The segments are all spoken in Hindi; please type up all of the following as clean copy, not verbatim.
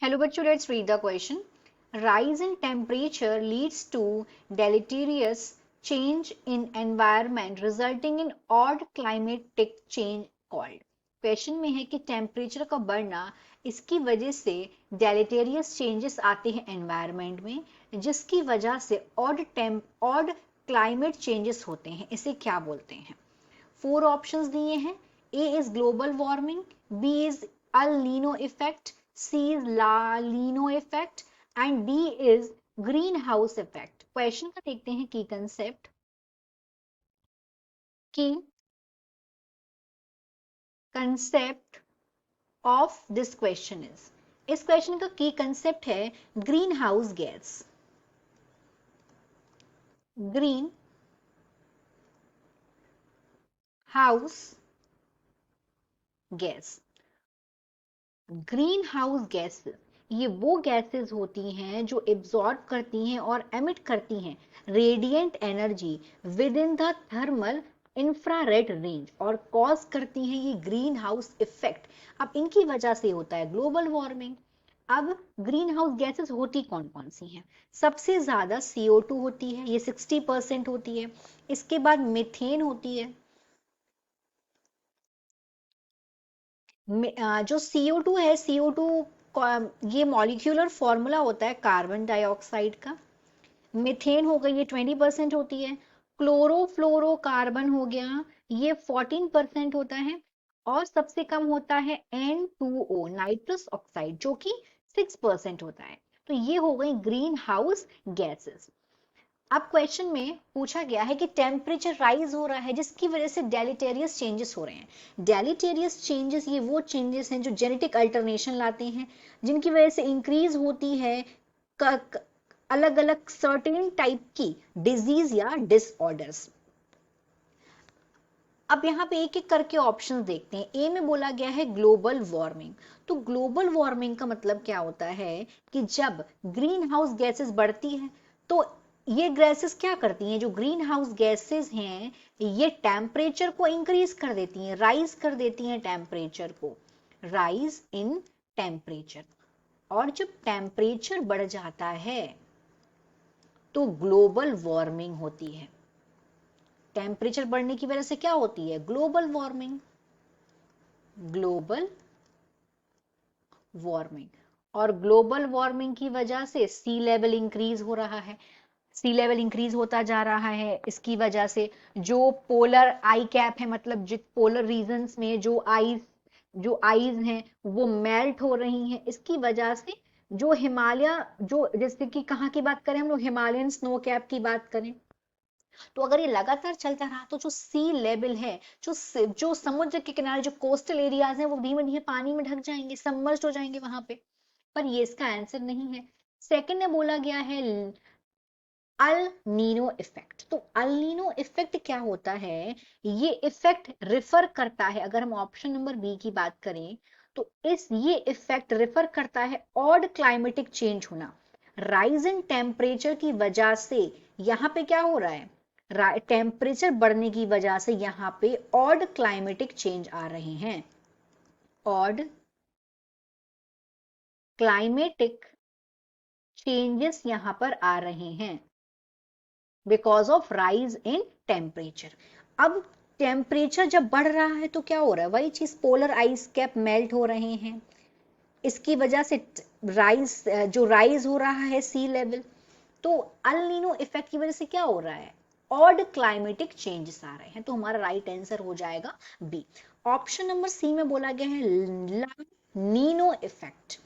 Hello बच्चों, let's read the question. Rise in temperature leads to deleterious change in environment resulting in odd climatic change called. Question में है कि टेम्परेचर का बढ़ना, इसकी वजह से डेलेटेरियस चेंजेस आते हैं एनवायरनमेंट में, जिसकी वजह से ऑड क्लाइमेट चेंजेस होते हैं. इसे क्या बोलते हैं? 4 ऑप्शंस दिए हैं. A is global warming, B is El Nino effect, C is La Nino effect and D is greenhouse effect. Question का देखते हैं की कंसेप्ट. की concept of this question is, इस क्वेश्चन का की कंसेप्ट है green house gas. Green house gas. Green house gases ये वो गैसेस होती हैं जो एब्जॉर्ब करती हैं और एमिट करती हैं radiant energy with in the thermal infrared range और कॉज करती हैं ये ग्रीन हाउस इफेक्ट. अब इनकी वजह से होता है ग्लोबल वार्मिंग. अब ग्रीन हाउस गैसेस होती कौन कौन सी हैं? सबसे ज्यादा CO2 होती है, ये 60% होती है. इसके बाद मीथेन होती है. जो CO2 है, CO2 ये मॉलिक्यूलर फॉर्मूला होता है कार्बन डाइऑक्साइड का. मीथेन हो गई, ये 20% होती है. क्लोरोफ्लोरोकार्बन हो गया, ये 14% होता है. और सबसे कम होता है N2O नाइट्रस ऑक्साइड, जो कि 6% होता है. तो ये हो गई ग्रीन हाउस गैसेस. अब क्वेश्चन में पूछा गया है कि टेम्परेचर राइज हो रहा है जिसकी वजह से डेलिटेरियस चेंजेस हो रहे हैं. डेलिटेरियस चेंजेस ये वो चेंजेस हैं जो जेनेटिक अल्टरनेशन लाते हैं, जिनकी वजह से इंक्रीज होती है अलग अलग सर्टेन टाइप की डिजीज या डिसऑर्डर्स. अब यहाँ पे एक एक करके ऑप्शंस देखते हैं. ए में बोला गया है ग्लोबल वार्मिंग. तो ग्लोबल वार्मिंग का मतलब क्या होता है कि जब ग्रीन हाउस गैसेस बढ़ती है तो ये गैसेस क्या करती हैं, जो ग्रीन हाउस गैसेस हैं ये टेम्परेचर को इंक्रीज कर देती हैं, राइज कर देती हैं टेम्परेचर को, राइज इन टेम्परेचर. और जब टेम्परेचर बढ़ जाता है तो ग्लोबल वार्मिंग होती है. टेम्परेचर बढ़ने की वजह से क्या होती है? Global warming. Global warming. और ग्लोबल वार्मिंग की वजह से सी लेवल इंक्रीज हो रहा है. सी लेवल इंक्रीज होता जा रहा है. इसकी वजह से जो पोलर आई कैप है, मतलब जिस पोलर रीजन्स में जो आइज हैं वो मेल्ट हो रही हैं. इसकी वजह से जो हिमालय, जो जैसे कि कहाँ की बात करें हम लोग, हिमालयन स्नो कैप की बात करें, तो अगर ये लगातार चलता रहा तो जो सी लेवल है, जो समुद्र के किनारे जो कोस्टल एरियाज हैं वो धीमे धीमे पानी में ढक जाएंगे, सबमर्ज्ड हो जाएंगे वहां पे. पर ये इसका आंसर नहीं है. सेकंड में बोला गया है अल नीनो इफेक्ट. तो अल नीनो इफेक्ट क्या होता है? ये इफेक्ट रिफर करता है, अगर हम ऑप्शन नंबर बी की बात करें तो ये इफेक्ट रिफर करता है ऑड क्लाइमेटिक चेंज होना. राइज इन टेम्परेचर की वजह से यहाँ पे क्या हो रहा है? टेम्परेचर बढ़ने की वजह से यहाँ पे ऑड क्लाइमेटिक चेंज आ रहे हैं. ऑड क्लाइमेटिक चेंजेस यहां पर आ रहे हैं because of rise in temperature. अब टेम्परेचर जब बढ़ रहा है तो क्या हो रहा है? वही चीज, पोलर आइस कैप मेल्ट हो रहे हैं. इसकी वजह से राइज हो रहा है सी लेवल. तो अल नीनो इफेक्ट की वजह से क्या हो रहा है? ऑड क्लाइमेटिक चेंजेस आ रहे हैं. तो हमारा राइट आंसर हो जाएगा बी. ऑप्शन नंबर सी में बोला गया है ला नीनो इफेक्ट.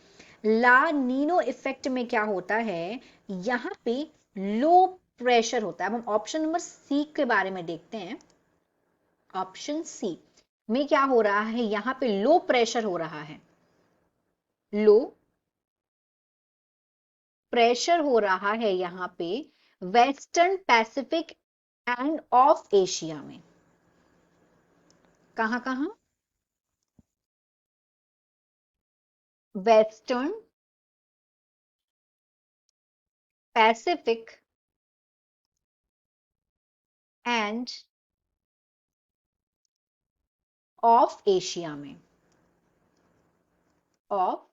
ला नीनो इफेक्ट में क्या होता है? यहां पे लो प्रेशर होता है. अब हम ऑप्शन नंबर सी के बारे में देखते हैं. ऑप्शन सी में क्या हो रहा है? यहां पे लो प्रेशर हो रहा है. लो प्रेशर हो रहा है यहां पे western Pacific end of Asia में. कहां कहां? Western Pacific end of Asia में. ऑफ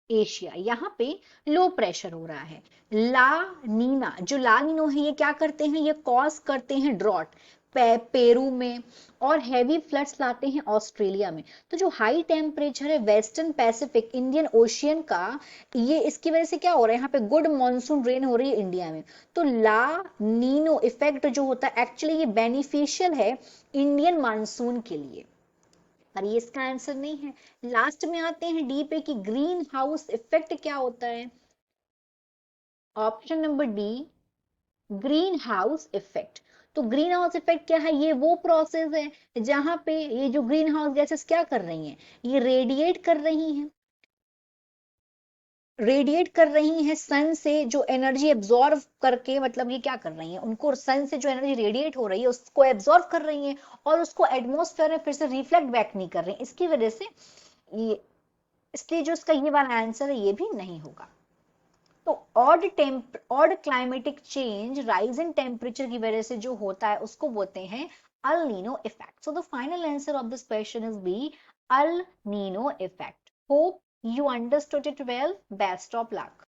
एशिया, यहाँ पे लो प्रेशर हो रहा है। ला नीना, जो ला नीनो है ये क्या करते हैं, ये कॉज करते हैं ड्रॉट पेरू में, और हैवी फ्लड्स लाते हैं ऑस्ट्रेलिया में। तो जो हाई टेम्परेचर है वेस्टर्न पैसिफिक इंडियन ओशियन का, ये इसकी वजह से क्या हो रहा है, यहाँ पे गुड मॉनसून रेन हो रही है इंडिया में। तो ला नीनो इफेक्ट जो होता है एक्चुअली ये बेनिफिशियल है इंडियन मानसून के लिए, पर ये इसका आंसर नहीं है। लास्ट में आते हैं डी पे कि ग्रीन हाउस इफेक्ट क्या होता है। Option number D, green house effect. तो ग्रीन हाउस इफेक्ट क्या है, ये वो प्रोसेस है जहां पे ये जो ग्रीन हाउस गैसेस क्या कर रही हैं, ये रेडिएट कर रही हैं, रेडिएट कर रही हैं सन से जो एनर्जी एब्जॉर्व करके, मतलब ये क्या कर रही हैं, उनको सन से जो एनर्जी रेडिएट हो रही है उसको एब्जॉर्व कर रही हैं और उसको एटमॉस्फेयर में फिर से रिफ्लेक्ट बैक नहीं कर रही हैं। इसकी वजह से ये, इसलिए जो इसका ये वाला आंसर है ये भी नहीं होगा। तो odd climatic change, rise in temperature की वजह से जो होता है उसको बोलते हैं El Nino effect. So the final answer of this question is B, El Nino effect. Hope you understood it well. Best of luck.